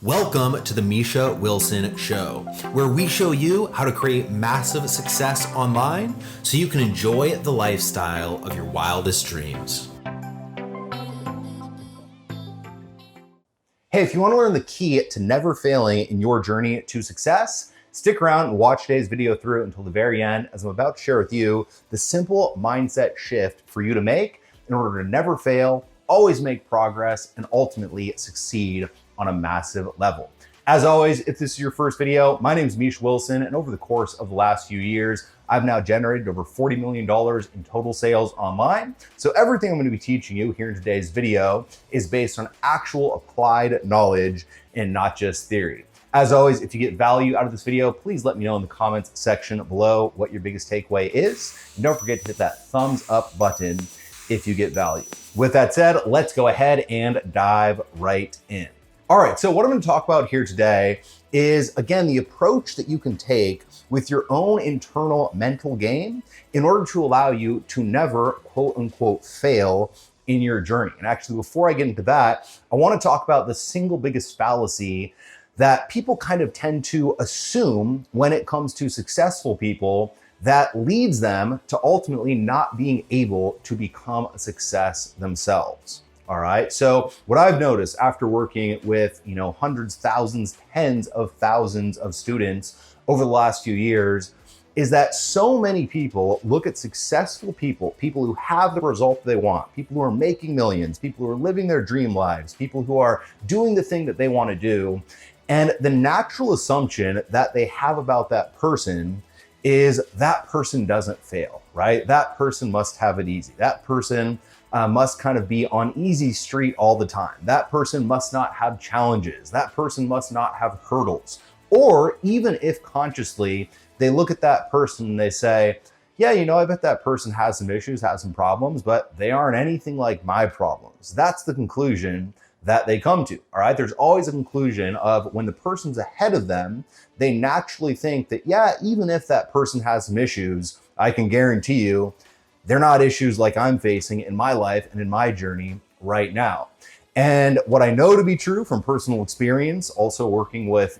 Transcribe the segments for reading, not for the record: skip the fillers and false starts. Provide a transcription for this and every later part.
Welcome to the Misha Wilson Show, where we show you how to create massive success online so you can enjoy the lifestyle of your wildest dreams. Hey, if you want to learn the key to never failing in your journey to success, stick around and watch today's video through until the very end, as I'm about to share with you the simple mindset shift for you to make in order to never fail, always make progress, and ultimately succeed on a massive level. As always, if this is your first video, my name is Misha Wilson, and over the course of the last few years, I've now generated over $40 million in total sales online. So everything I'm going to be teaching you here in today's video is based on actual applied knowledge and not just theory. As always, if you get value out of this video, please let me know in the comments section below what your biggest takeaway is. And don't forget to hit that thumbs up button if you get value. With that said, let's go ahead and dive right in. All right, so what I'm going to talk about here today is, again, the approach that you can take with your own internal mental game in order to allow you to never, quote unquote, fail in your journey. And actually, before I get into that, I want to talk about the single biggest fallacy that people kind of tend to assume when it comes to successful people that leads them to ultimately not being able to become a success themselves. All right. So what I've noticed after working with, hundreds, thousands, tens of thousands of students over the last few years is that so many people look at successful people who have the result they want, people who are making millions, people who are living their dream lives, people who are doing the thing that they want to do. And the natural assumption that they have about that person is that person doesn't fail, right? That person must have it easy. That person must kind of be on easy street all the time. That person must not have challenges. That person must not have hurdles. Or even if consciously they look at that person and they say, yeah, I bet that person has some issues, has some problems, but they aren't anything like my problems. That's the conclusion that they come to, all right? There's always a conclusion of when the person's ahead of them, they naturally think that, yeah, even if that person has some issues, I can guarantee you they're not issues like I'm facing in my life and in my journey right now. And what I know to be true from personal experience, also working with,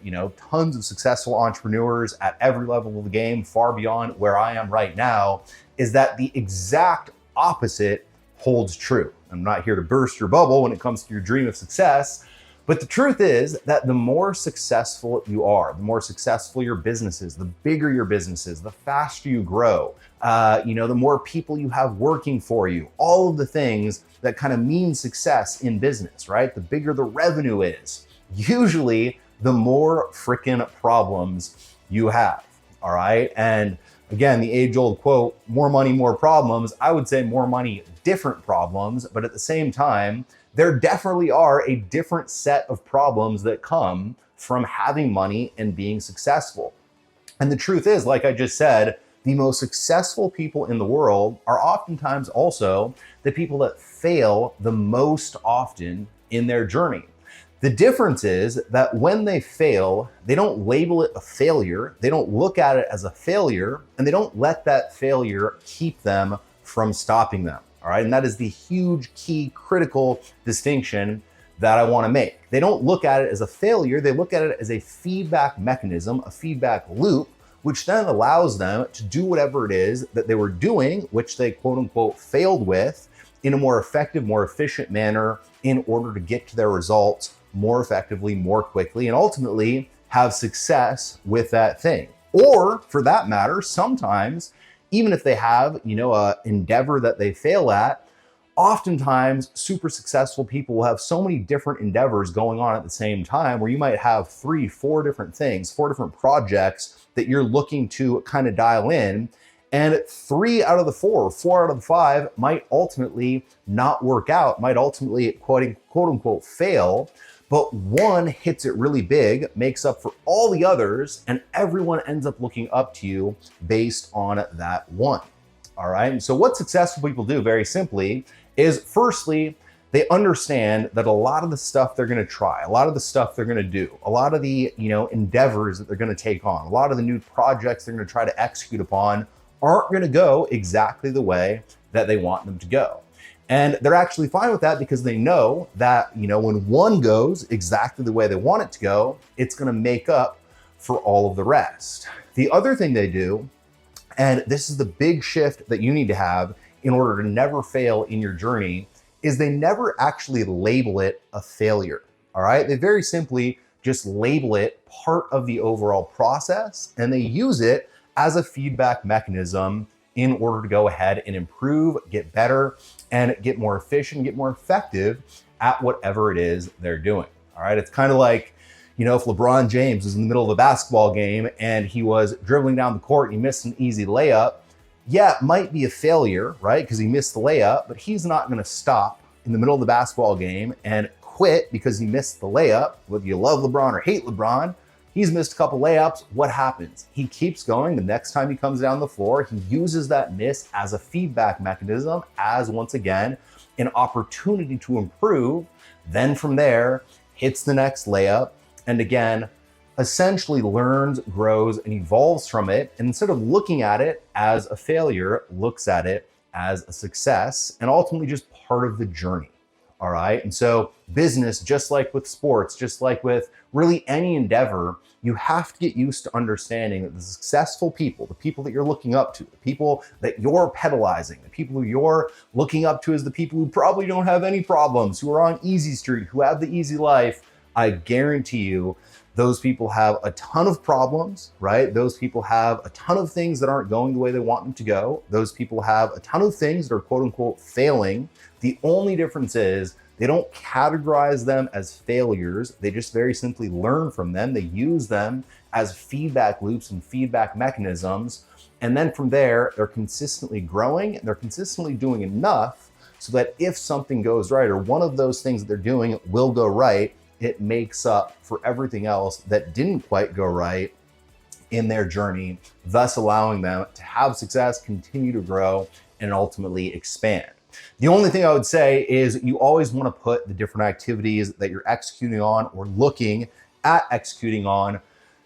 tons of successful entrepreneurs at every level of the game, far beyond where I am right now, is that the exact opposite holds true. I'm not here to burst your bubble when it comes to your dream of success, but the truth is that the more successful you are, the more successful your business is, the bigger your business is, the faster you grow, the more people you have working for you, all of the things that kind of mean success in business, right? The bigger the revenue is, usually the more freaking problems you have, all right? And again, the age-old quote, more money, more problems. I would say more money, different problems, but at the same time, there definitely are a different set of problems that come from having money and being successful. And the truth is, like I just said, the most successful people in the world are oftentimes also the people that fail the most often in their journey. The difference is that when they fail, they don't label it a failure, they don't look at it as a failure, and they don't let that failure keep them from stopping them. All right. And that is the huge, key, critical distinction that I want to make. They don't look at it as a failure. They look at it as a feedback mechanism, a feedback loop, which then allows them to do whatever it is that they were doing, which they quote unquote failed with, in a more effective, more efficient manner in order to get to their results more effectively, more quickly, and ultimately have success with that thing. Or for that matter, sometimes even if they have, a endeavor that they fail at, oftentimes super successful people will have so many different endeavors going on at the same time where you might have 3, 4 different things, 4 different projects that you're looking to kind of dial in. And 3 out of the 4, 4 out of the 5 might ultimately not work out, might ultimately quote unquote fail. But one hits it really big, makes up for all the others, and everyone ends up looking up to you based on that one. All right. And so what successful people do very simply is, firstly, they understand that a lot of the stuff they're going to try, a lot of the stuff they're going to do, a lot of the, endeavors that they're going to take on, a lot of the new projects they're going to try to execute upon aren't going to go exactly the way that they want them to go. And they're actually fine with that because they know that, when one goes exactly the way they want it to go, it's going to make up for all of the rest. The other thing they do, and this is the big shift that you need to have in order to never fail in your journey, is they never actually label it a failure. All right. They very simply just label it part of the overall process, and they use it as a feedback mechanism in order to go ahead and improve, get better, and get more efficient, get more effective at whatever it is they're doing. All right. It's kind of like, if LeBron James was in the middle of a basketball game and he was dribbling down the court and he missed an easy layup. Yeah, it might be a failure, right? Because he missed the layup, but he's not going to stop in the middle of the basketball game and quit because he missed the layup. Whether you love LeBron or hate LeBron, he's missed a couple layups. What happens? He keeps going. The next time he comes down the floor, he uses that miss as a feedback mechanism, as once again, an opportunity to improve. Then from there, hits the next layup, and again, essentially learns, grows, and evolves from it. And instead of looking at it as a failure, looks at it as a success and ultimately just part of the journey. All right. And so business, just like with sports, just like with really any endeavor, you have to get used to understanding that the successful people, the people that you're looking up to, the people that you're pedalizing, the people who you're looking up to as the people who probably don't have any problems, who are on easy street, who have the easy life, I guarantee you, those people have a ton of problems, right? Those people have a ton of things that aren't going the way they want them to go. Those people have a ton of things that are quote unquote failing. The only difference is they don't categorize them as failures. They just very simply learn from them. They use them as feedback loops and feedback mechanisms. And then from there, they're consistently growing and they're consistently doing enough so that if something goes right or one of those things that they're doing will go right, it makes up for everything else that didn't quite go right in their journey, thus allowing them to have success, continue to grow, and ultimately expand. The only thing I would say is you always want to put the different activities that you're executing on or looking at executing on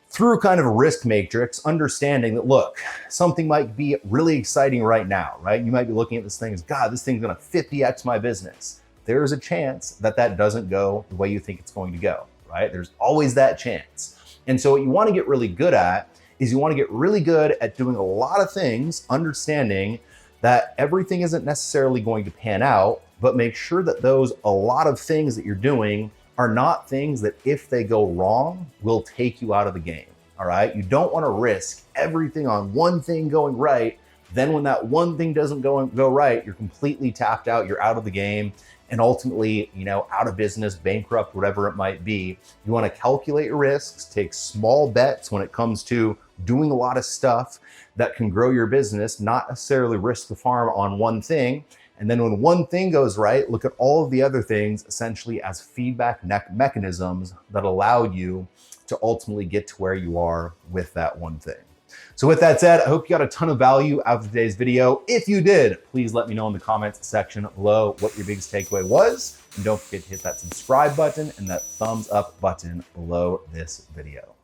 through kind of a risk matrix, understanding that, look, something might be really exciting right now, right? You might be looking at this thing as, God, this thing's going to 50x my business. There's a chance that that doesn't go the way you think it's going to go, right? There's always that chance. And so what you want to get really good at is you want to get really good at doing a lot of things, understanding that everything isn't necessarily going to pan out, but make sure that those a lot of things that you're doing are not things that if they go wrong, will take you out of the game, all right? You don't want to risk everything on one thing going right. Then when that one thing doesn't go right, you're completely tapped out, you're out of the game, and ultimately, out of business, bankrupt, whatever it might be. You want to calculate your risks, take small bets when it comes to doing a lot of stuff that can grow your business, not necessarily risk the farm on one thing. And then when one thing goes right, look at all of the other things essentially as feedback mechanisms that allow you to ultimately get to where you are with that one thing. So with that said, I hope you got a ton of value out of today's video. If you did, please let me know in the comments section below what your biggest takeaway was. And don't forget to hit that subscribe button and that thumbs up button below this video.